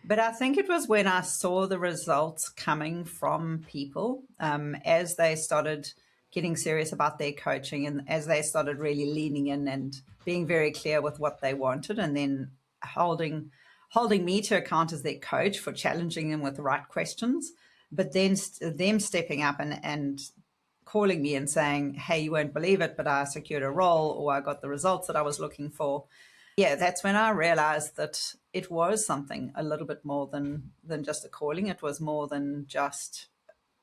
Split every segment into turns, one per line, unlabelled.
But I think it was when I saw the results coming from people as they started getting serious about their coaching and as they started really leaning in and being very clear with what they wanted, and then holding me to account as their coach for challenging them with the right questions, but then them stepping up and calling me and saying, hey, you won't believe it, but I secured a role or I got the results that I was looking for. Yeah, that's when I realized that it was something a little bit more than just a calling. It was more than just,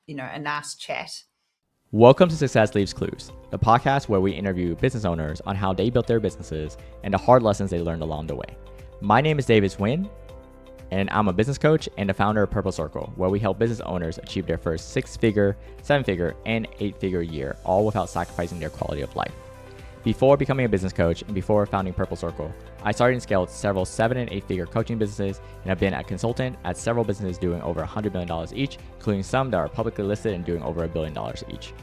a nice chat.
Welcome to Success Leaves Clues, the podcast where we interview business owners on how they built their businesses and the hard lessons they learned along the way. My name is David Swin, and I'm a business coach and the founder of Purple Circle, where we help business owners achieve their first 6-figure, 7-figure, and 8-figure year, all without sacrificing their quality of life. Before becoming a business coach and before founding Purple Circle, I started and scaled several 7- and 8-figure coaching businesses and have been a consultant at several businesses doing over $100 million each, including some that are publicly listed and doing over $1 billion each.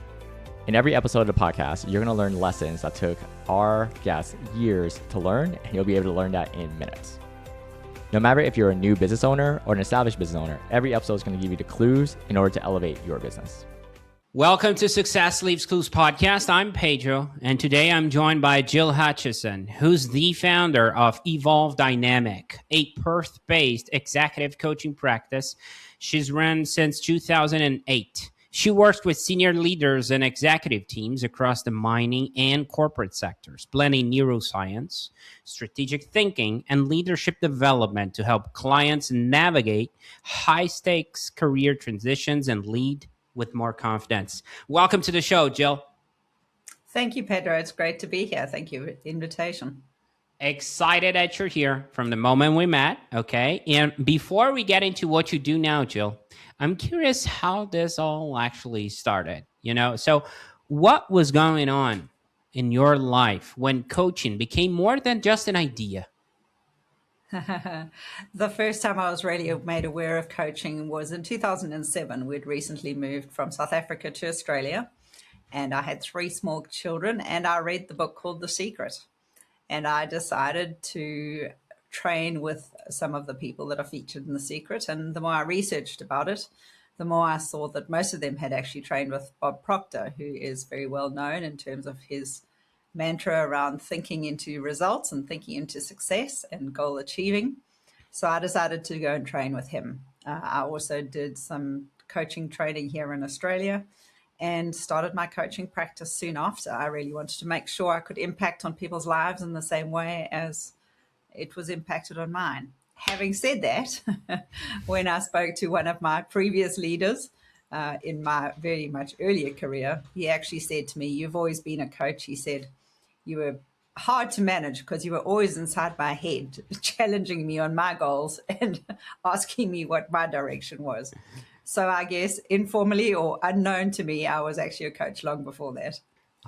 In every episode of the podcast, you're going to learn lessons that took our guests years to learn, and you'll be able to learn that in minutes. No matter if you're a new business owner or an established business owner, every episode is going to give you the clues in order to elevate your business.
Welcome to Success Leaves Clues podcast. I'm Pedro, and today I'm joined by Jill Hutchison, who's the founder of Evolve Dynamic, a Perth-based executive coaching practice she's run since 2008. She works with senior leaders and executive teams across the mining and corporate sectors, blending neuroscience, strategic thinking, and leadership development to help clients navigate high-stakes career transitions and lead with more confidence. Welcome to the show, Jill.
Thank you, Pedro. It's great to be here. Thank you for the invitation.
Excited that you're here from the moment we met, okay? And before we get into what you do now, Jill, I'm curious how this all actually started, So what was going on in your life when coaching became more than just an idea?
The first time I was really made aware of coaching was in 2007. We'd recently moved from South Africa to Australia, and I had 3 small children, and I read the book called The Secret. And I decided to train with some of the people that are featured in The Secret. And the more I researched about it, the more I saw that most of them had actually trained with Bob Proctor, who is very well known in terms of his mantra around thinking into results and thinking into success and goal achieving. So I decided to go and train with him. I also did some coaching training here in Australia and started my coaching practice soon after. I really wanted to make sure I could impact on people's lives in the same way as it was impacted on mine. Having said that, when I spoke to one of my previous leaders in my very much earlier career, he actually said to me, "You've always been a coach." He said, "You were hard to manage because you were always inside my head, challenging me on my goals and asking me what my direction was." So I guess informally or unknown to me, I was actually a coach long before that.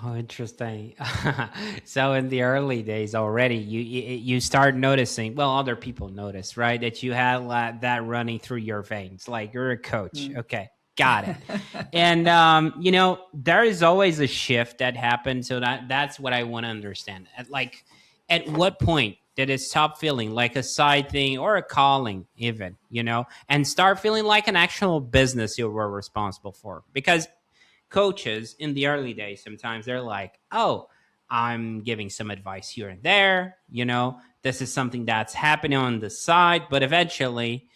Oh, interesting. So in the early days already, you start noticing, well, other people notice, right? That you had that running through your veins, like you're a coach. Okay, got it. And, there is always a shift that happens. So that's what I want to understand. At what point did it stop feeling like a side thing or a calling even, and start feeling like an actual business you were responsible for? Because coaches in the early days, sometimes they're like, oh, I'm giving some advice here and there. This is something that's happening on the side, but eventually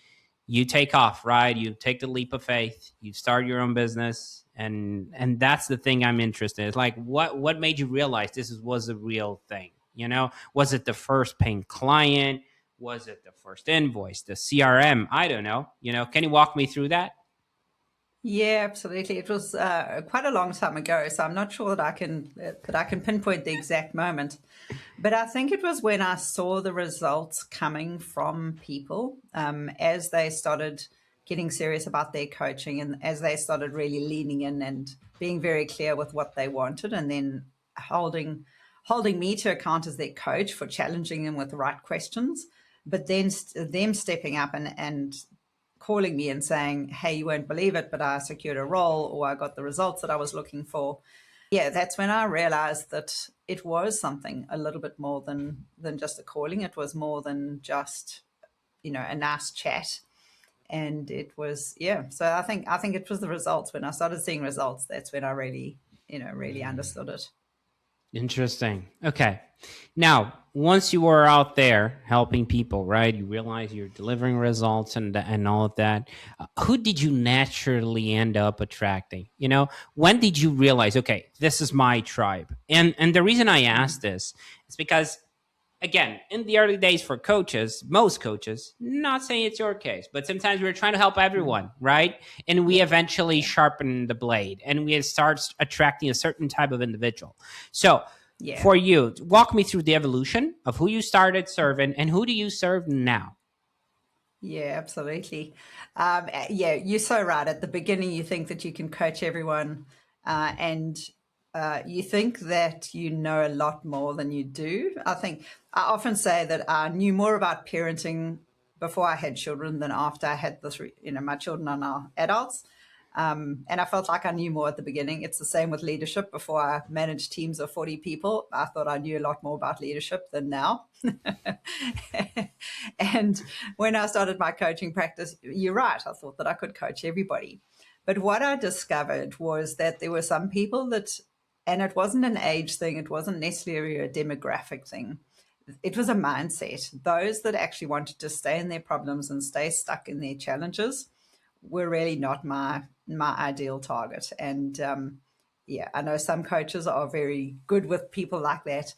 you take off, right? You take the leap of faith, you start your own business. And that's the thing I'm interested in. It's like, what made you realize this was a real thing? Was it the first paying client? Was it the first invoice, the CRM? I don't know. Can you walk me through that?
Yeah, absolutely. It was quite a long time ago, so I'm not sure that I can pinpoint the exact moment. But I think it was when I saw the results coming from people as they started getting serious about their coaching and as they started really leaning in and being very clear with what they wanted, and then holding me to account as their coach for challenging them with the right questions, but then them stepping up and calling me and saying, hey, you won't believe it, but I secured a role or I got the results that I was looking for. Yeah, that's when I realized that it was something a little bit more than just a calling. It was more than just, a nice chat. And it was, yeah. So I think it was the results. When I started seeing results, that's when I really, really understood it.
Interesting. Okay. Now, once you were out there helping people, right? You realize you're delivering results and all of that. Who did you naturally end up attracting? When did you realize, okay, this is my tribe? And the reason I ask this is because, again, in the early days for coaches, most coaches, not saying it's your case, but sometimes we're trying to help everyone, right? And we
Yeah,
eventually sharpen the blade and we start attracting a certain type of individual. So
yeah.
for you, walk me through the evolution of who you started serving and who do you serve now?
Yeah, absolutely. Yeah, you're so right. At the beginning, you think that you can coach everyone, and you think that you know a lot more than you do. I often say that I knew more about parenting before I had children than after I had the three. My children are now adults. And I felt like I knew more at the beginning. It's the same with leadership. Before I managed teams of 40 people, I thought I knew a lot more about leadership than now. And when I started my coaching practice, you're right, I thought that I could coach everybody. But what I discovered was that there were some people and it wasn't an age thing, it wasn't necessarily a demographic thing. It was a mindset. Those that actually wanted to stay in their problems and stay stuck in their challenges were really not my ideal target. And yeah, I know some coaches are very good with people like that.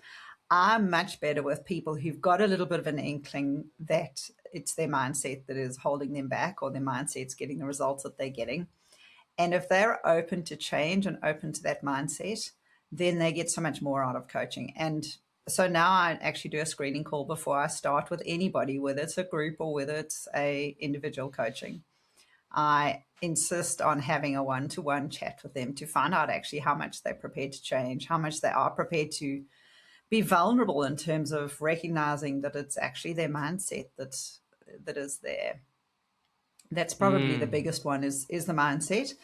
I'm much better with people who've got a little bit of an inkling that it's their mindset that is holding them back, or their mindset's getting the results that they're getting. And if they're open to change and open to that mindset, then they get so much more out of coaching. And so now I actually do a screening call before I start with anybody, whether it's a group or whether it's a individual coaching. I insist on having a one-to-one chat with them to find out actually how much they're prepared to change, how much they are prepared to be vulnerable in terms of recognizing that it's actually their mindset that is there. That's probably the biggest one is the mindset.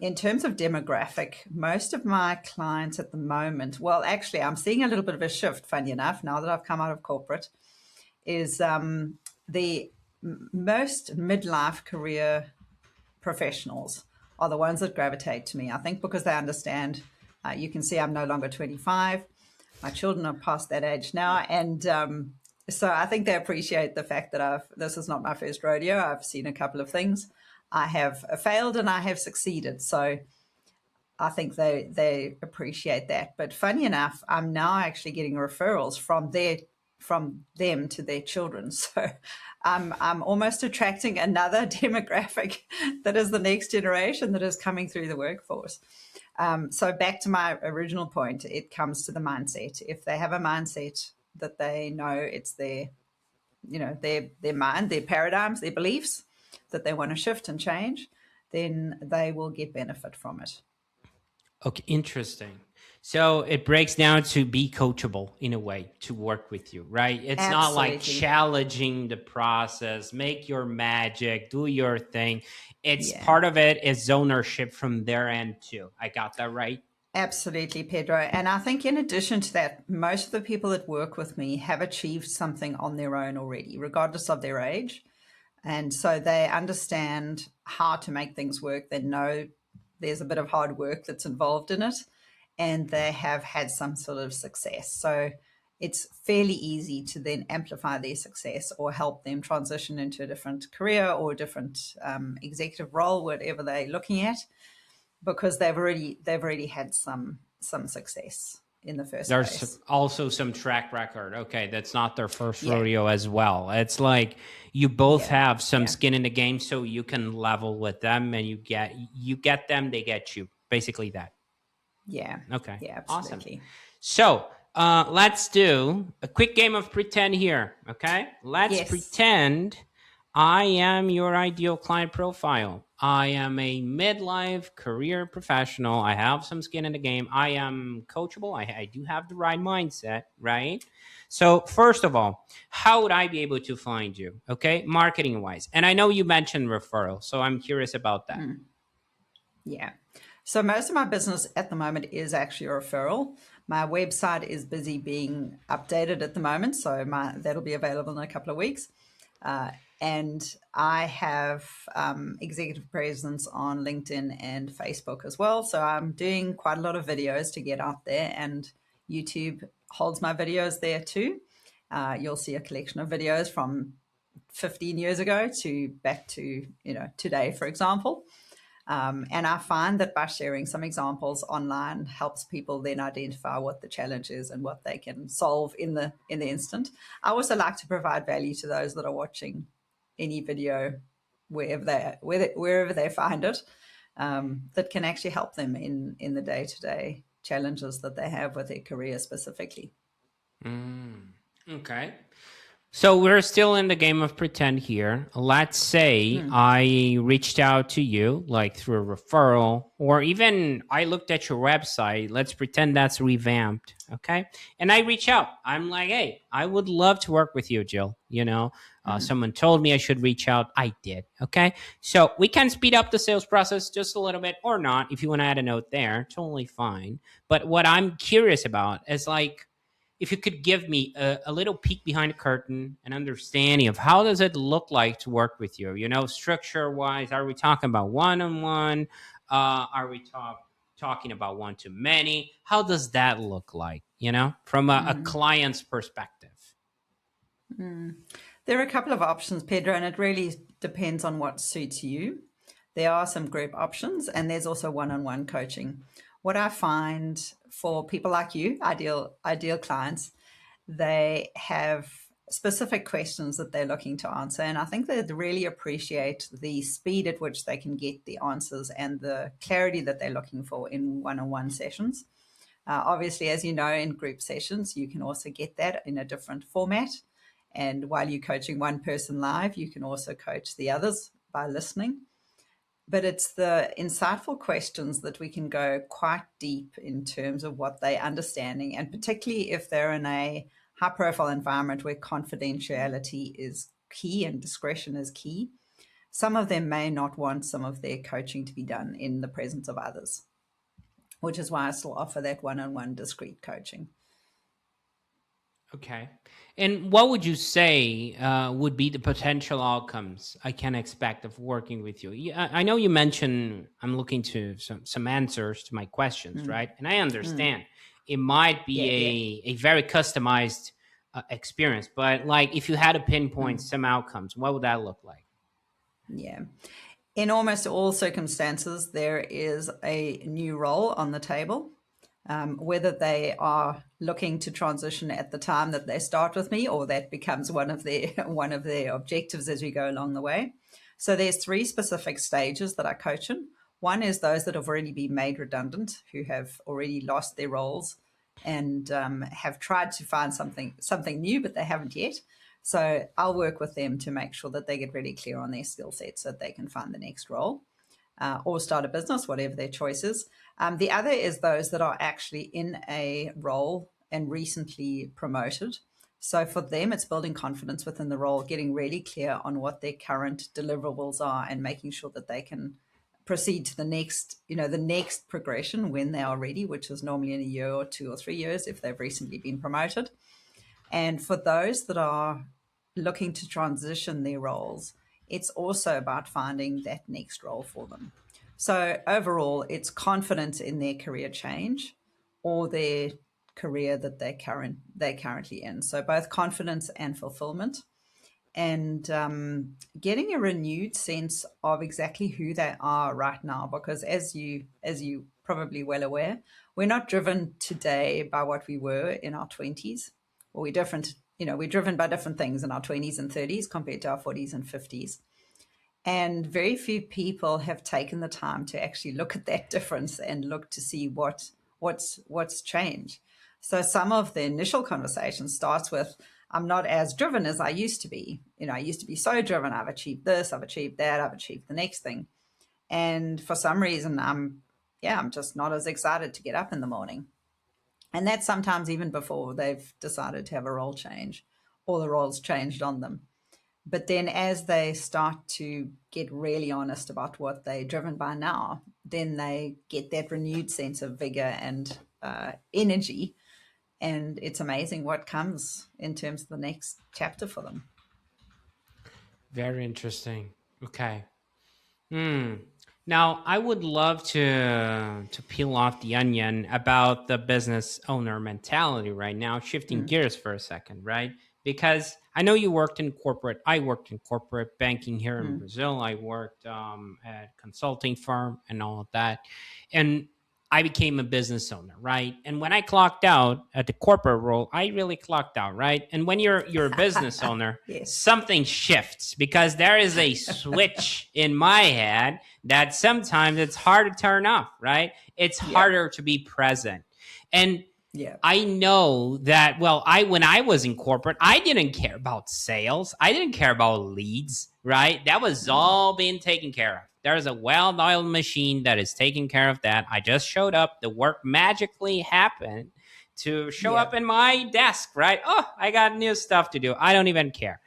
In terms of demographic, most of my clients at the moment, well, actually, I'm seeing a little bit of a shift, funny enough, now that I've come out of corporate, is the most midlife career professionals are the ones that gravitate to me. I think because they understand, you can see I'm no longer 25. My children are past that age now. And so I think they appreciate the fact that this is not my first rodeo. I've seen a couple of things. I have failed and I have succeeded. So I think they appreciate that. But funny enough, I'm now actually getting referrals from them to their children. So I'm almost attracting another demographic that is the next generation that is coming through the workforce. So back to my original point, it comes to the mindset. If they have a mindset that they know it's their mind, their paradigms, their beliefs that they want to shift and change, then they will get benefit from it.
Okay, interesting. So it breaks down to be coachable in a way to work with you, right? It's
Absolutely.
not like challenging the process, make your magic, do your thing. It's part of it is ownership from their end too. I got that right?
Absolutely, Pedro. And I think in addition to that, most of the people that work with me have achieved something on their own already, regardless of their age. And so they understand how to make things work. They know there's a bit of hard work that's involved in it, and they have had some sort of success. So it's fairly easy to then amplify their success or help them transition into a different career or a different executive role, whatever they're looking at, because they've already had some success in the first place.
There's also some track record. Okay, that's not their first rodeo as well. It's like you both have some skin in the game, so you can level with them, and you get them, they get you. Basically that.
Yeah.
Okay.
Yeah, absolutely.
Awesome. So let's do a quick game of pretend here. Okay. Let's pretend I am your ideal client profile. I am a midlife career professional. I have some skin in the game. I am coachable. I do have the right mindset, right? So first of all, how would I be able to find you? Okay, marketing wise. And I know you mentioned referral, so I'm curious about that.
Yeah. So most of my business at the moment is actually a referral. My website is busy being updated at the moment, so that'll be available in a couple of weeks. And I have executive presence on LinkedIn and Facebook as well. So I'm doing quite a lot of videos to get out there, and YouTube holds my videos there too. You'll see a collection of videos from 15 years ago to back to today, for example. And I find that by sharing some examples online helps people then identify what the challenge is and what they can solve in the instant. I also like to provide value to those that are watching any video wherever they find it, that can actually help them in the day-to-day challenges that they have with their career specifically.
Okay. So we're still in the game of pretend here. Let's say I reached out to you like through a referral, or even I looked at your website. Let's pretend that's revamped. Okay. And I reach out. I'm like, hey, I would love to work with you, Jill. Someone told me I should reach out. I did. Okay. So we can speed up the sales process just a little bit or not. If you want to add a note there, totally fine. But what I'm curious about is like, if you could give me a little peek behind the curtain, an understanding of how does it look like to work with you, structure wise. Are we talking about one-on-one? Are we talking about one-to-many? How does that look like, from a client's perspective?
There are a couple of options, Pedro, and it really depends on what suits you. There are some group options, and there's also one-on-one coaching. What I find for people like you, ideal clients, they have specific questions that they're looking to answer. And I think they really appreciate the speed at which they can get the answers and the clarity that they're looking for in one-on-one sessions. Obviously, as you know, in group sessions, you can also get that in a different format. And while you're coaching one person live, you can also coach the others by listening. But it's the insightful questions that we can go quite deep in terms of what they're understanding, and particularly if they're in a high-profile environment where confidentiality is key and discretion is key. Some of them may not want some of their coaching to be done in the presence of others, which is why I still offer that one-on-one discreet coaching.
Okay. And what would you say would be the potential outcomes I can expect of working with you? I know you mentioned I'm looking to some answers to my questions, right? And I understand it might be a very customized experience, but like if you had to pinpoint some outcomes, what would that look like?
Yeah. In almost all circumstances, there is a new role on the table. Whether they are looking to transition at the time that they start with me, or that becomes one of their objectives as we go along the way. So there's 3 specific stages that I coach in. One is those that have already been made redundant, who have already lost their roles and have tried to find something new, but they haven't yet. So I'll work with them to make sure that they get really clear on their skill sets so that they can find the next role. Or start a business, whatever their choice is. The other is those that are actually in a role and recently promoted. So for them, it's building confidence within the role, getting really clear on what their current deliverables are, and making sure that they can proceed to the next progression when they are ready, which is normally in a year or 2 or 3 years if they've recently been promoted. And for those that are looking to transition their roles, it's also about finding that next role for them. So overall, it's confidence in their career change or their career that they're currently in. So both confidence and fulfillment, and getting a renewed sense of exactly who they are right now. Because as you probably well aware, we're not driven today by what we were in our 20s. Or we're different. We're driven by different things in our 20s and 30s compared to our 40s and 50s. And very few people have taken the time to actually look at that difference and look to see what's changed. So some of the initial conversation starts with, I'm not as driven as I used to be. I used to be so driven. I've achieved this, I've achieved that, I've achieved the next thing. And for some reason, I'm just not as excited to get up in the morning. And that's sometimes even before they've decided to have a role change or the role's changed on them. But then as they start to get really honest about what they're driven by now, then they get that renewed sense of vigor and energy. And it's amazing what comes in terms of the next chapter for them.
Very interesting. Okay. Hmm. Now, I would love to peel off the onion about the business owner mentality right now, shifting
Mm,
gears for a second, right? Because I know you worked in corporate. I worked in corporate banking here in
mm,
Brazil. I worked at consulting firm and all of that, and I became a business owner, right? And when I clocked out at the corporate role, I really clocked out, right? And when you're a business owner,
yes.
something shifts because there is a switch in my head that sometimes it's hard to turn off, right? It's
Yeah.
harder to be present. And
Yeah.
I know that, well, when I was in corporate, I didn't care about sales. I didn't care about leads, right? That was
Mm,
all being taken care of. There's a well-oiled machine that is taking care of that. I just showed up. The work magically happened to show
yeah.
up in my desk, right? Oh, I got new stuff to do. I don't even care.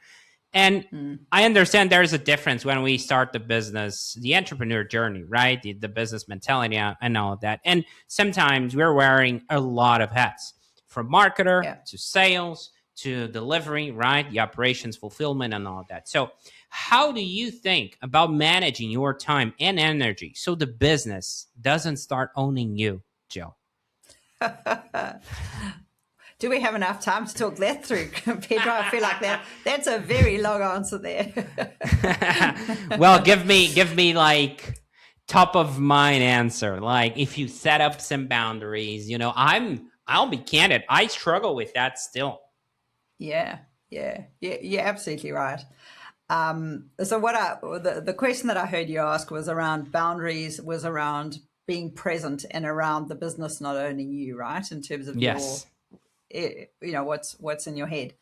And
Mm,
I understand there's a difference when we start the business, the entrepreneur journey, right? The business mentality and all of that. And sometimes we're wearing a lot of hats, from marketer
yeah.
to sales to delivery, right? The operations fulfillment and all of that. So, how do you think about managing your time and energy so the business doesn't start owning you, Jill?
Do we have enough time to talk that through, Pedro? I feel like that's a very long answer there.
Well, give me like top of mind answer. Like if you set up some boundaries, I'll be candid. I struggle with that still.
Yeah, yeah, yeah, you're absolutely right. So the question that I heard you ask was around boundaries, was around being present and around the business not owning you, right? In terms of your,
Yes.
what's in your head.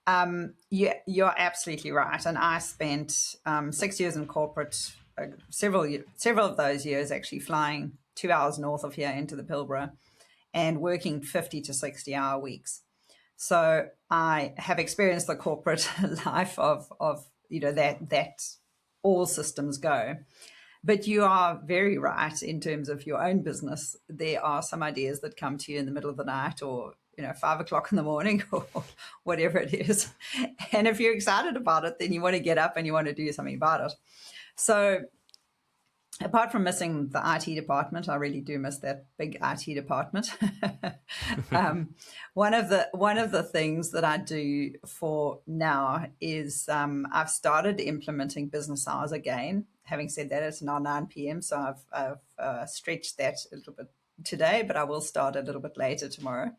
Yeah, you're absolutely right. And I spent 6 years in corporate, several of those years actually flying 2 hours north of here into the Pilbara and working 50 to 60 hour weeks. So I have experienced the corporate life of that all systems go. But you are very right in terms of your own business. There are some ideas that come to you in the middle of the night or 5 o'clock in the morning or whatever it is. And if you're excited about it, then you want to get up and you want to do something about it. So apart from missing the IT department, I really do miss that big IT department. One of the things that I do for now is I've started implementing business hours again. Having said that, it's now 9 p.m., so I've stretched that a little bit today, but I will start a little bit later tomorrow.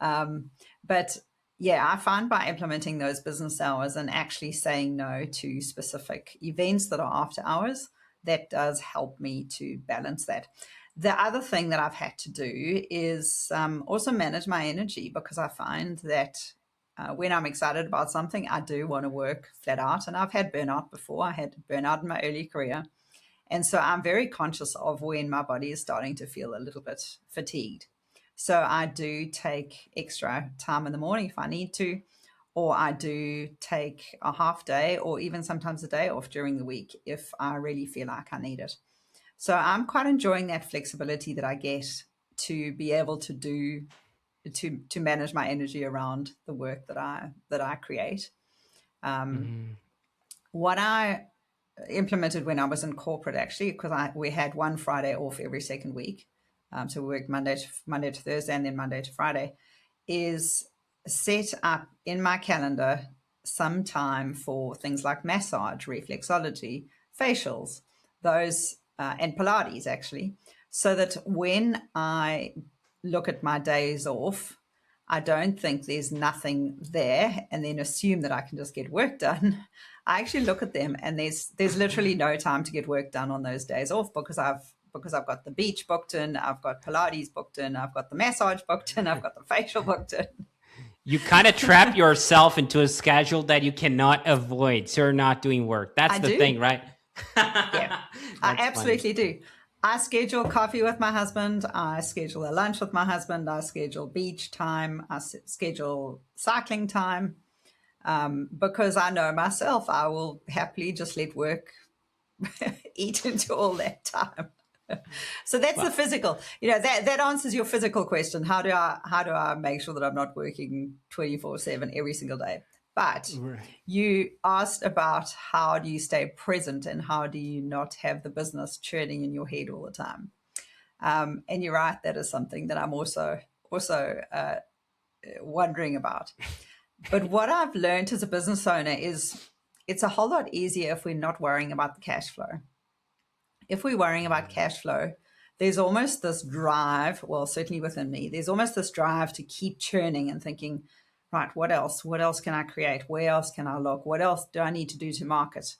But yeah, I find by implementing those business hours and actually saying no to specific events that are after hours, that does help me to balance that. The other thing that I've had to do is also manage my energy, because I find that when I'm excited about something, I do want to work flat out. And I've had burnout before. I had burnout in my early career. And so I'm very conscious of when my body is starting to feel a little bit fatigued. So I do take extra time in the morning if I need to, or I do take a half day or even sometimes a day off during the week if I really feel like I need it. So I'm quite enjoying that flexibility that I get to be able to do to manage my energy around the work that I create. Um,
Mhm.
what I implemented when I was in corporate, actually, because we had one Friday off every second week, so we worked Monday to Thursday and then Monday to Friday, is set up in my calendar some time for things like massage, reflexology, facials, those and Pilates, actually, so that when I look at my days off, I don't think there's nothing there and then assume that I can just get work done. I actually look at them and there's literally no time to get work done on those days off, because I've got the beach booked in, I've got Pilates booked in, I've got the massage booked in, I've got the facial booked in.
You kind of trap yourself into a schedule that you cannot avoid. So you're not doing work. That's
I
the
do.
thing, right?
Yeah, I
That's funny.
absolutely do. I schedule coffee with my husband. I schedule a lunch with my husband. I schedule beach time. I schedule cycling time, because I know myself, I will happily just let work eat into all that time. So that's the
Well,
physical. That answers your physical question. How do I make sure that I'm not working 24/7 every single day? But
Right.
you asked about how do you stay present and how do you not have the business churning in your head all the time. And you're right, that is something that I'm also wondering about. But what I've learned as a business owner is it's a whole lot easier if we're not worrying about the cash flow. If we're worrying about cash flow, there's almost this drive, well, certainly within me, there's almost this drive to keep churning and thinking, right, what else? What else can I create? Where else can I look? What else do I need to do to market?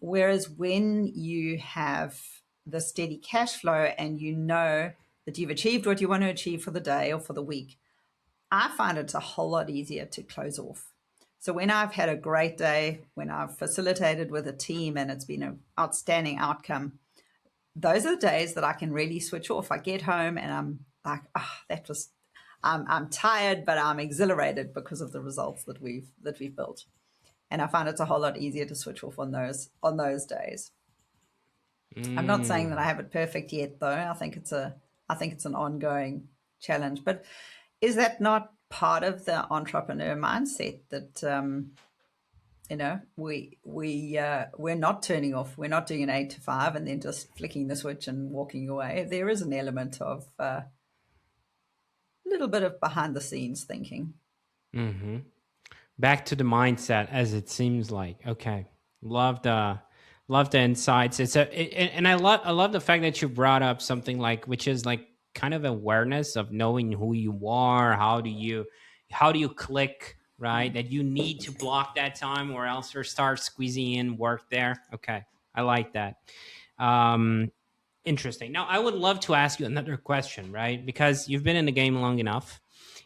Whereas when you have the steady cash flow and you know that you've achieved what you want to achieve for the day or for the week, I find it's a whole lot easier to close off. So when I've had a great day, when I've facilitated with a team and it's been an outstanding outcome, those are the days that I can really switch off. I get home and I'm like, I'm tired, but I'm exhilarated because of the results that we've built. And I find it's a whole lot easier to switch off on those days. I'm not saying that I have it perfect yet, though. I think it's an ongoing challenge. But is that not part of the entrepreneur mindset that we're not turning off, we're not doing an 8 to 5 and then just flicking the switch and walking away? There is an element of a little bit of behind the scenes thinking.
Mm-hmm. Back to the mindset, as it seems like. Okay, love the insights. And I love the fact that you brought up something like, which is like kind of awareness of knowing who you are. How do you click, right? That you need to block that time or else you start squeezing in work there. Okay, I like that. Interesting. Now, I would love to ask you another question, right? Because you've been in the game long enough,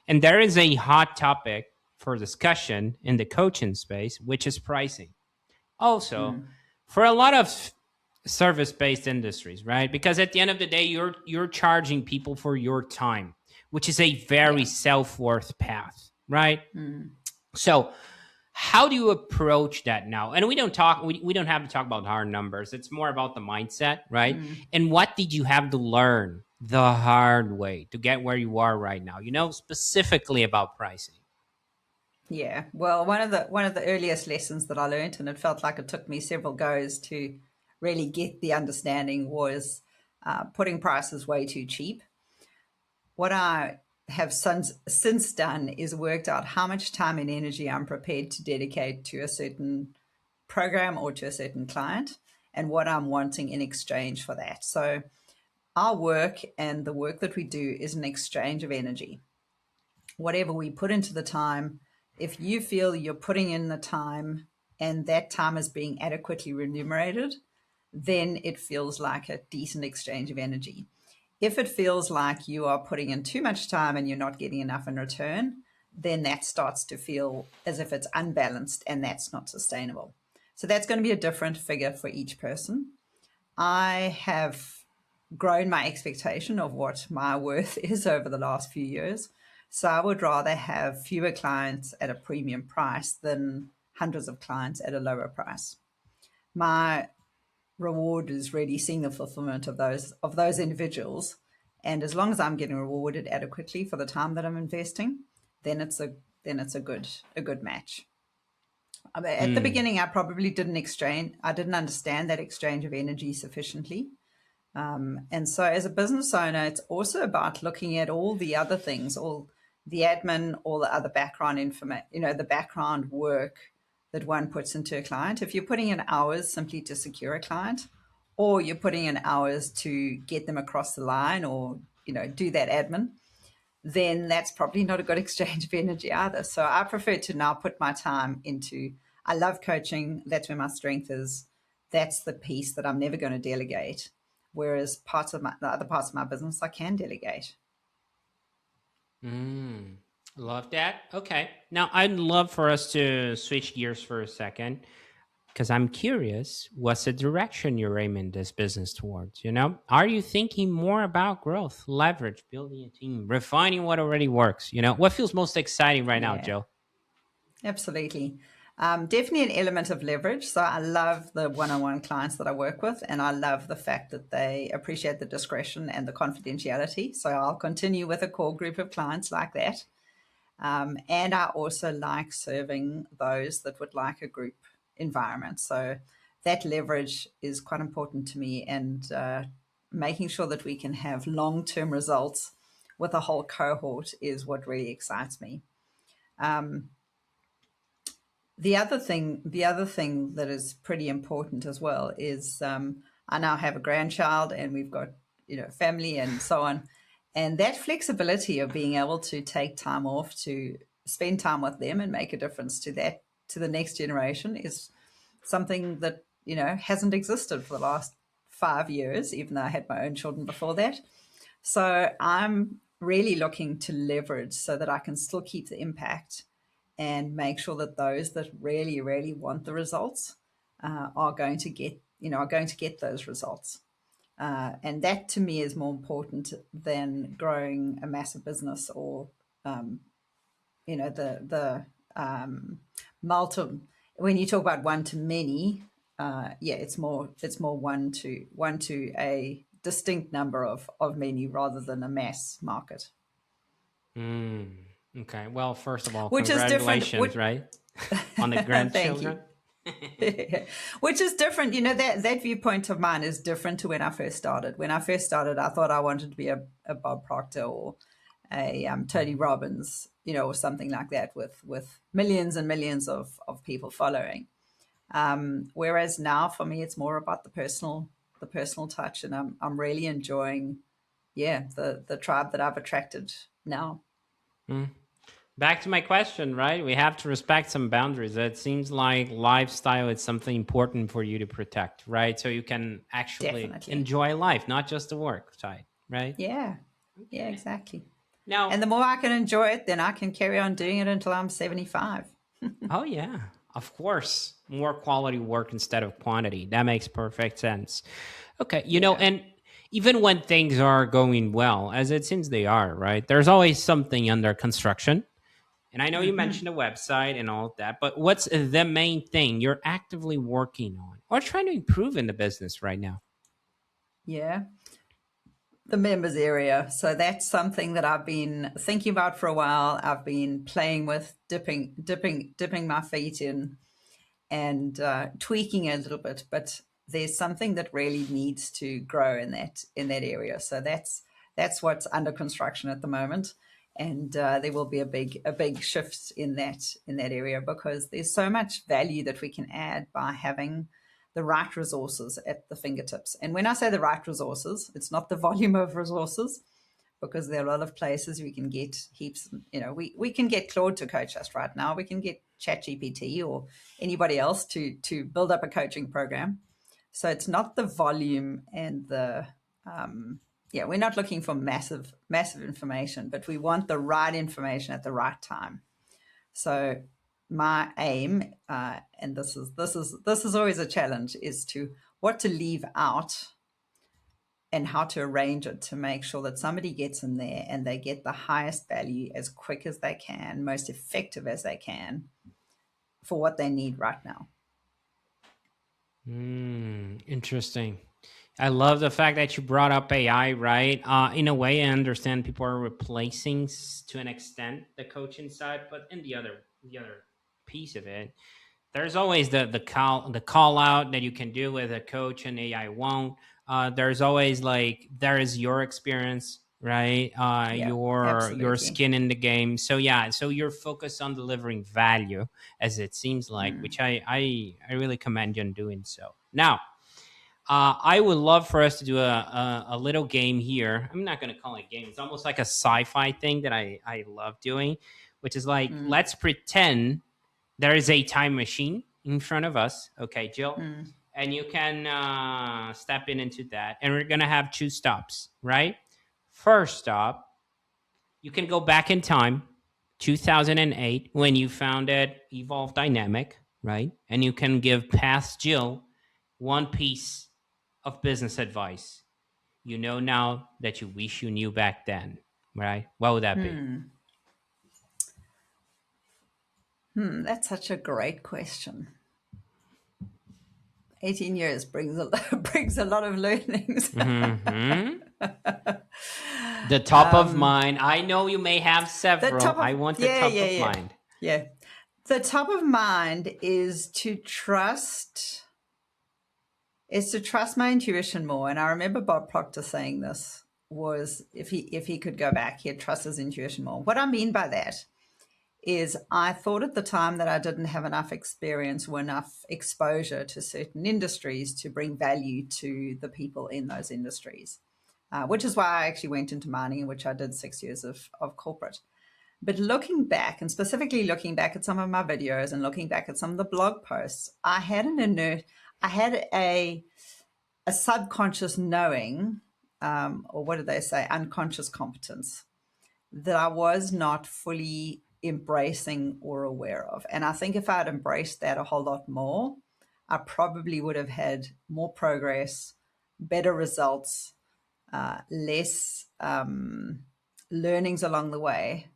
and there is a hot topic for discussion in the coaching space, which is pricing. Also, for a lot of service-based industries, right? Because at the end of the day, you're charging people for your time, which is a very self-worth path, right? So how do you approach that now? And we don't have to talk about hard numbers. It's more about the mindset, right? And what did you have to learn the hard way to get where you are right now? Specifically about pricing.
Yeah, well, one of the earliest lessons that I learned, and it felt like it took me several goes to really get the understanding, was putting prices way too cheap. What I have since done is worked out how much time and energy I'm prepared to dedicate to a certain program or to a certain client, and what I'm wanting in exchange for that. So our work and the work that we do is an exchange of energy. Whatever we put into the time, if you feel you're putting in the time and that time is being adequately remunerated, then it feels like a decent exchange of energy. If it feels like you are putting in too much time and you're not getting enough in return, then that starts to feel as if it's unbalanced, and that's not sustainable. So that's going to be a different figure for each person. I have grown my expectation of what my worth is over the last few years. So I would rather have fewer clients at a premium price than hundreds of clients at a lower price. My reward is really seeing the fulfillment of those individuals, and as long as I'm getting rewarded adequately for the time that I'm investing, then it's a good match. At the beginning, I probably I didn't understand that exchange of energy sufficiently. And so as a business owner, it's also about looking at all the other things, all the admin, all the other background information, the background work that one puts into a client. If you're putting in hours simply to secure a client, or you're putting in hours to get them across the line or, do that admin, then that's probably not a good exchange of energy either. So I prefer to now put my time into, I love coaching. That's where my strength is. That's the piece that I'm never going to delegate. Whereas the other parts of my business, I can delegate.
Love that. Okay. Now, I'd love for us to switch gears for a second, because I'm curious, what's the direction you're aiming this business towards? Are you thinking more about growth, leverage, building a team, refining what already works? What feels most exciting right now, Jill?
Absolutely. Definitely an element of leverage. So I love the one-on-one clients that I work with, and I love the fact that they appreciate the discretion and the confidentiality. So I'll continue with a core group of clients like that. And I also like serving those that would like a group environment. So that leverage is quite important to me, and making sure that we can have long-term results with a whole cohort is what really excites me. The other thing that is pretty important as well is I now have a grandchild, and we've got family and so on, and that flexibility of being able to take time off to spend time with them and make a difference to the next generation is something that hasn't existed for the last 5 years, even though I had my own children before that. So I'm really looking to leverage so that I can still keep the impact and make sure that those that really, really want the results are going to get those results. And that to me is more important than growing a massive business or the multi. When you talk about one to many, it's more one to a distinct number of many rather than a mass market.
Okay. Well, first of all,
Which is different.
congratulations, right? On the
Thank
grandchildren.
you. Which is different. That viewpoint of mine is different to when I first started. When I first started, I thought I wanted to be a Bob Proctor or a Tony Robbins, or something like that with millions and millions of people following. Whereas now for me, it's more about the personal touch, and I'm really enjoying, the tribe that I've attracted now.
Back to my question, right? We have to respect some boundaries. It seems like lifestyle is something important for you to protect, right? So you can actually
Definitely.
enjoy life, not just the work side, right?
Yeah, exactly.
Now,
And the more I can enjoy it, then I can carry on doing it until I'm 75.
oh yeah, of course, more quality work instead of quantity. That makes perfect sense. Okay, and even when things are going well, as it seems they are, right? There's always something under construction. And I know you mentioned a website and all of that, but what's the main thing you're actively working on or trying to improve in the business right now?
Yeah, the members area. So that's something that I've been thinking about for a while. I've been playing with dipping my feet in and tweaking it a little bit, but there's something that really needs to grow in that area. So that's what's under construction at the moment, and there will be a big shift in that area, because there's so much value that we can add by having the right resources at the fingertips. And when I say the right resources, it's not the volume of resources, because there are a lot of places we can get heaps. We can get Claude to coach us right now. We can get ChatGPT or anybody else to build up a coaching program. So it's not the volume and the we're not looking for massive information, but we want the right information at the right time. So my aim, and this is always a challenge, is what to leave out and how to arrange it to make sure that somebody gets in there and they get the highest value as quick as they can, most effective as they can for what they need right now.
Interesting. I love the fact that you brought up AI, right? In a way, I understand people are replacing to an extent the coaching side, but in the other piece of it, there's always the call out that you can do with a coach and AI won't. There's always there is your experience, right? Your skin in the game. So so you're focused on delivering value, as it seems like, which I really commend you on doing so. Now, I would love for us to do a little game here. I'm not going to call it a game. It's almost like a sci-fi thing that I love doing, which is let's pretend there is a time machine in front of us. Okay, Jill? And you can step into that. And we're going to have 2 stops, right? First stop, you can go back in time, 2008, when you founded Evolve Dynamic, right? And you can give past Jill one piece of business advice you know now that you wish you knew back then, right? What would that be?
That's such a great question. 18 years brings a lot of learnings.
The top of mind. I know you may have several. I want the top of mind.
Yeah. The top of mind is to trust my intuition more. And I remember Bob Proctor saying this, was if he could go back, he'd trust his intuition more. What I mean by that is I thought at the time that I didn't have enough experience or enough exposure to certain industries to bring value to the people in those industries, which is why I actually went into mining, in which I did 6 years of corporate. But looking back, and specifically looking back at some of my videos and looking back at some of the blog posts, I had a subconscious knowing, or what do they say, unconscious competence, that I was not fully embracing or aware of. And I think if I'd embraced that a whole lot more, I probably would have had more progress, better results, less learnings along the way.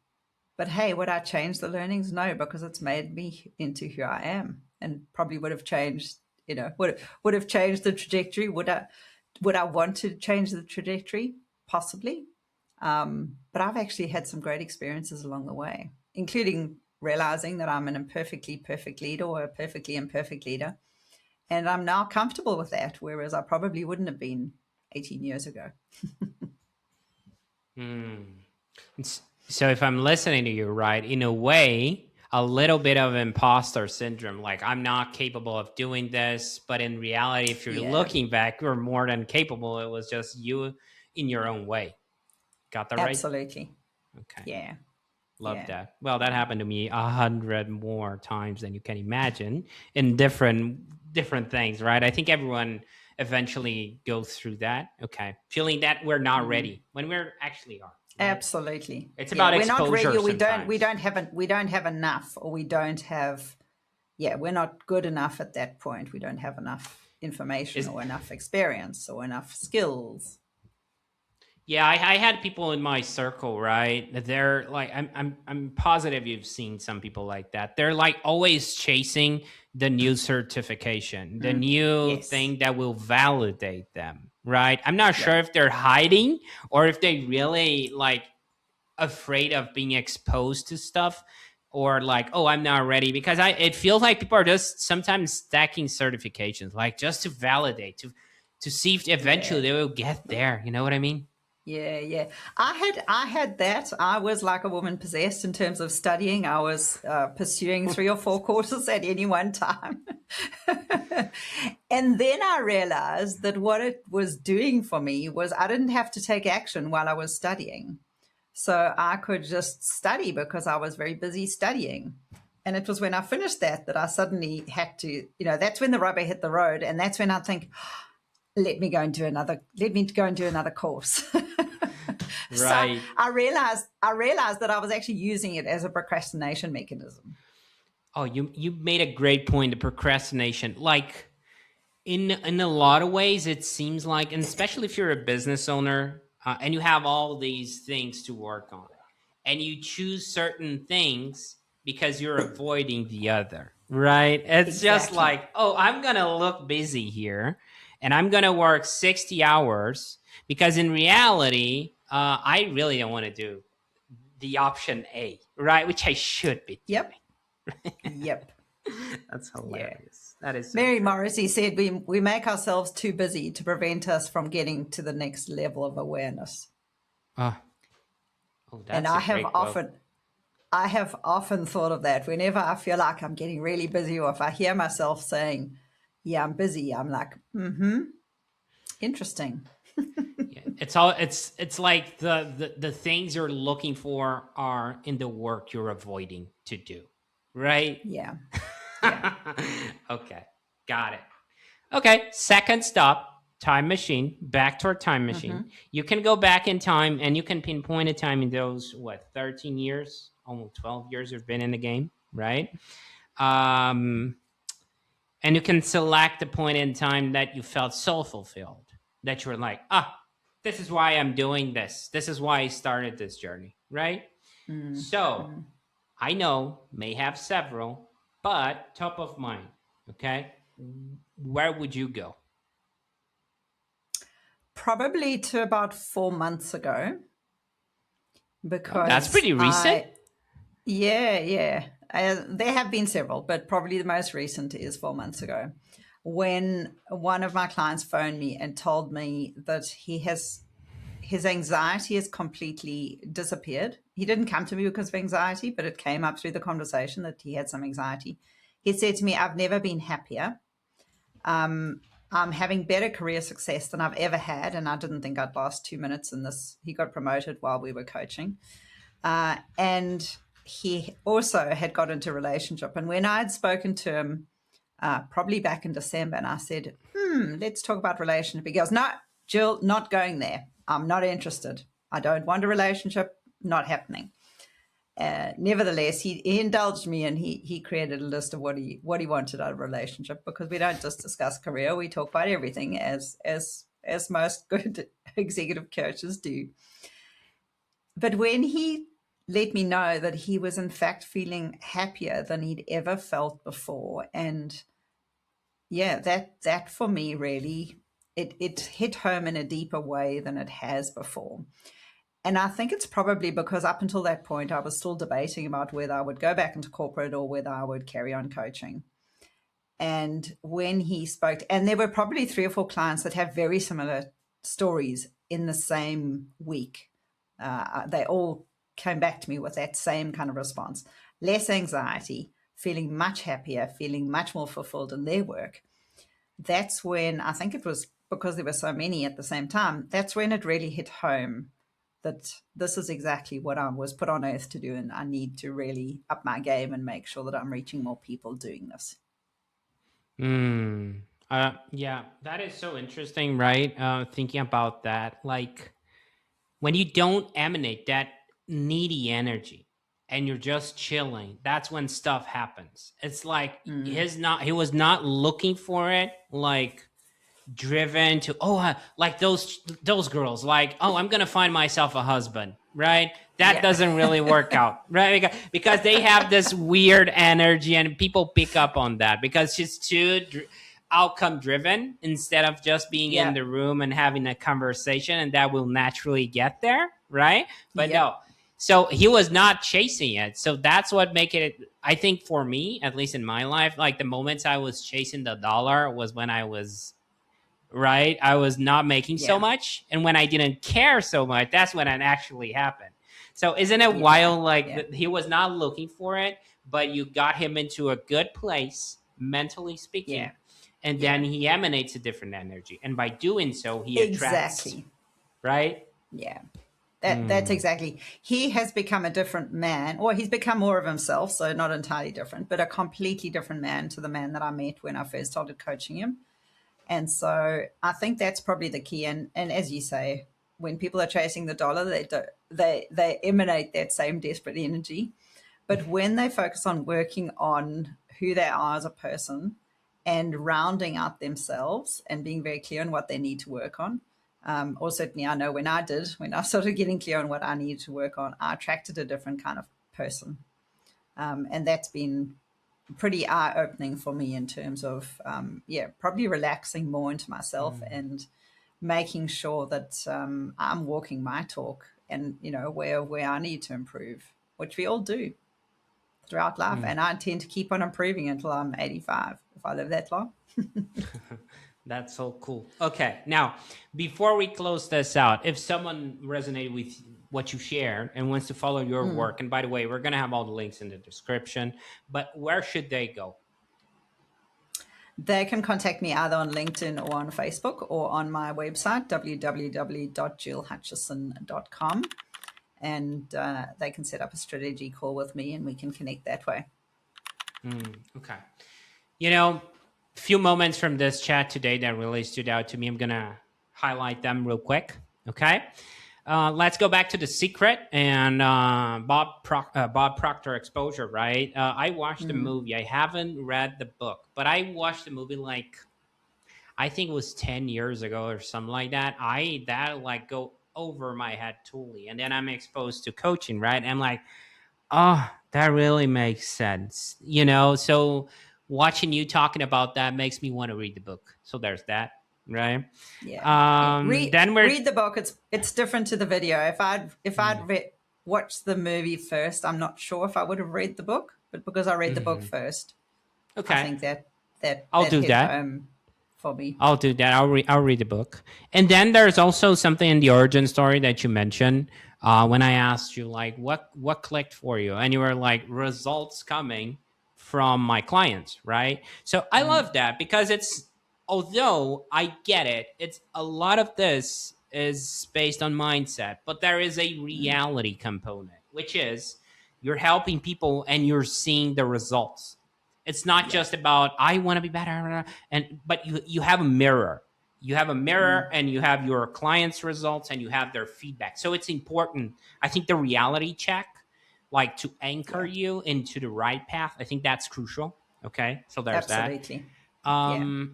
But hey, would I change the learnings? No, because it's made me into who I am, and probably would have changed, would have changed the trajectory. Would I want to change the trajectory? Possibly. But I've actually had some great experiences along the way, including realizing that I'm an imperfectly perfect leader or a perfectly imperfect leader. And I'm now comfortable with that, whereas I probably wouldn't have been 18 years ago.
So if I'm listening to you right, in a way, a little bit of imposter syndrome, like I'm not capable of doing this, but in reality, if you're looking back, you're more than capable. It was just you in your own way. Got that right?
Absolutely.
Okay.
Yeah.
Love that. Well, that happened to me 100 more times than you can imagine in different things, right? I think everyone eventually goes through that. Okay. Feeling that we're not ready when we're actually are. Right?
Absolutely.
It's about exposure.
We're not ready, or
sometimes.
we don't have enough, or we don't have, we're not good enough at that point. We don't have enough information or enough experience or enough skills.
Yeah, I had people in my circle, right? They're like, I'm positive you've seen some people like that. They're like always chasing the new certification, the new thing that will validate them, right? I'm not sure if they're hiding or if they really like afraid of being exposed to stuff, or like, oh, I'm not ready, because it feels like people are just sometimes stacking certifications, like just to validate, to see if eventually they will get there. You know what I mean?
Yeah. I had that. I was like a woman possessed in terms of studying. I was pursuing 3 or 4 courses at any one time. And then I realized that what it was doing for me was I didn't have to take action while I was studying. So I could just study because I was very busy studying. And it was when I finished that I suddenly had to, that's when the rubber hit the road. And that's when I think, let me go and do another course.
Right.
So I realized that I was actually using it as a procrastination mechanism.
Oh, you made a great point. The procrastination, like in a lot of ways, it seems like, and especially if you're a business owner and you have all these things to work on, and you choose certain things because you're avoiding the other, right? It's just like, oh, I'm gonna look busy here, and I'm gonna work 60 hours because in reality, I really don't want to do the option A, right? Which I should be doing.
Yep.
That's hilarious. That is so
Mary
true.
Morrissey said we make ourselves too busy to prevent us from getting to the next level of awareness.
Oh, that's
and I have often thought of that. Whenever I feel like I'm getting really busy, or if I hear myself saying, yeah, I'm busy, I'm like, interesting.
It's like the things you're looking for are in the work you're avoiding to do, right?
Yeah.
Okay, got it. Okay, second stop, time machine, back to our time machine. You can go back in time and you can pinpoint a time in those 13 years, almost 12 years you've been in the game, right? And you can select the point in time that you felt so fulfilled, that you were like, this is why I'm doing this. This is why I started this journey, right? So I know, may have several, but top of mind, okay? Where would you go?
Probably to about 4 months ago.
That's
because
pretty recent.
yeah. There have been several, but probably the most recent is 4 months ago when one of my clients phoned me and told me that his anxiety has completely disappeared. He didn't come to me because of anxiety, but it came up through the conversation that he had some anxiety. He said to me, I've never been happier. I'm having better career success than I've ever had. And I didn't think I'd last 2 minutes in this. He got promoted while we were coaching. And he also had got into a relationship. And when I had spoken to him, probably back in December, and I said, let's talk about relationship. He goes, no, Jill, not going there. I'm not interested. I don't want a relationship. Not happening. Nevertheless, he indulged me, and he created a list of what he wanted out of a relationship, because we don't just discuss career. We talk about everything, as most good executive coaches do. But when he let me know that he was in fact feeling happier than he'd ever felt before, and yeah, that for me really it hit home in a deeper way than it has before. And I think it's probably because up until that point I was still debating about whether I would go back into corporate or whether I would carry on coaching. And when he spoke, and there were probably 3 or 4 clients that have very similar stories in the same week. They all came back to me with that same kind of response: less anxiety, feeling much happier, feeling much more fulfilled in their work. That's when, I think it was because there were so many at the same time, that's when it really hit home that this is exactly what I was put on earth to do, and I need to really up my game and make sure that I'm reaching more people doing this.
Yeah, that is so interesting, right? Thinking about that, like when you don't emanate that needy energy and you're just chilling, that's when stuff happens. It's like he was not looking for it, like driven to like those girls, like, oh, I'm gonna find myself a husband, right? That doesn't really work out, right? Because they have this weird energy, and people pick up on that because she's too outcome driven instead of just being in the room and having a conversation, and that will naturally get there, right? But no, so he was not chasing it. So that's what make it, I think, for me, at least in my life, like the moments I was chasing the dollar was when I was right, I was not making so much, and when I didn't care so much, that's when it actually happened. So isn't it wild, like he was not looking for it, but you got him into a good place mentally speaking, and then he emanates a different energy, and by doing so he attracts, right?
That's exactly. He has become a different man, or he's become more of himself, so not entirely different, but a completely different man to the man that I met when I first started coaching him. And so I think that's probably the key. And as you say, when people are chasing the dollar, they emanate that same desperate energy. But when they focus on working on who they are as a person and rounding out themselves and being very clear on what they need to work on, or certainly I know when I started getting clear on what I needed to work on, I attracted a different kind of person. And that's been pretty eye-opening for me in terms of probably relaxing more into myself and making sure that I'm walking my talk, and where I need to improve, which we all do throughout life. And I intend to keep on improving until I'm 85 if I live that long.
That's so cool. Okay, now before we close this out, if someone resonated with what you shared and wants to follow your work, and by the way, we're going to have all the links in the description, but where should they go?
They can contact me either on LinkedIn or on Facebook, or on my website, www.jillhutchison.com. And they can set up a strategy call with me, and we can connect that way.
Okay. Few moments from this chat today that really stood out to me. I'm going to highlight them real quick. Okay. Let's go back to The Secret and Bob Proctor exposure, right? I watched the movie. I haven't read the book, but I watched the movie I think it was 10 years ago or something like that. That go over my head totally. And then I'm exposed to coaching, right? I'm like, oh, that really makes sense. So watching you talking about that makes me want to read the book. So there's that. Right.
Read the book. It's different to the video. If I'd watched the movie first, I'm not sure if I would have read the book, but because I read the book first,
Okay.
I think that
I'll do
hit
that.
home for me.
I'll do that. I'll read the book. And then there's also something in the origin story that you mentioned when I asked you, like, what clicked for you, and you were like, results coming from my clients, right? So I love that, because it's, although I get it, it's a lot of this is based on mindset, but there is a reality component, which is you're helping people and you're seeing the results. It's not just about I want to be better, but you have a mirror. You have a mirror, and you have your clients' results, and you have their feedback. So it's important. I think the reality check, like to anchor you into the right path, I think that's crucial. Okay, so there's
Absolutely.
that.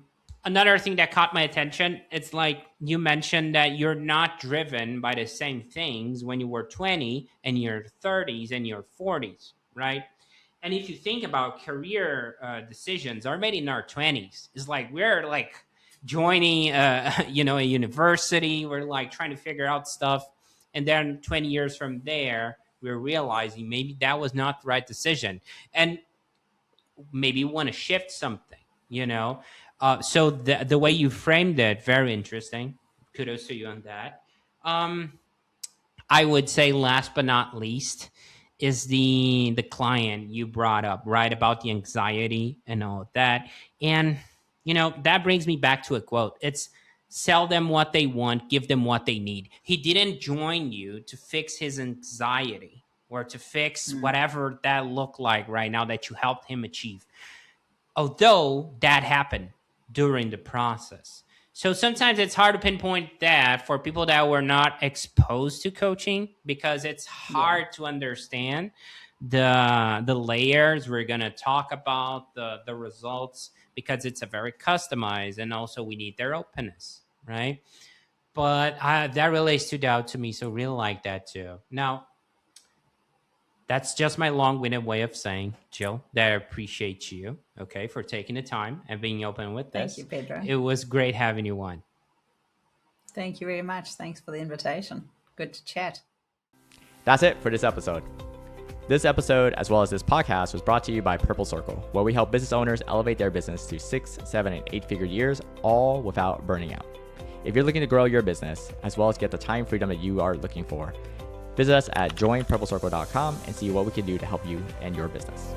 Another thing that caught my attention, it's like you mentioned that you're not driven by the same things when you were 20 and your 30s and your 40s, right? And if you think about career decisions are made in our 20s, it's like we're like joining a university, we're like trying to figure out stuff, and then 20 years from there we're realizing maybe that was not the right decision, and maybe want to shift something, so the way you framed it, very interesting. Kudos to you on that. I would say last but not least is the client you brought up, right? About the anxiety and all of that. And, that brings me back to a quote. It's sell them what they want, give them what they need. He didn't join you to fix his anxiety or to fix whatever that looked like right now that you helped him achieve. Although that happened during the process. So sometimes it's hard to pinpoint that for people that were not exposed to coaching, because it's hard to understand the layers. We're going to talk about the results because it's a very customized, and also we need their openness, right? But that really stood out to me, so really like that too. Now, that's just my long-winded way of saying, Jill, that I appreciate you, okay, for taking the time and being open with this.
Thank you, Pedro.
It was great having you on.
Thank you very much. Thanks for the invitation. Good to chat.
That's it for this episode. This episode, as well as this podcast, was brought to you by Purple Circle, where we help business owners elevate their business to 6, 7, and 8-figure years, all without burning out. If you're looking to grow your business, as well as get the time freedom that you are looking for, visit us at joinpurplecircle.com and see what we can do to help you and your business.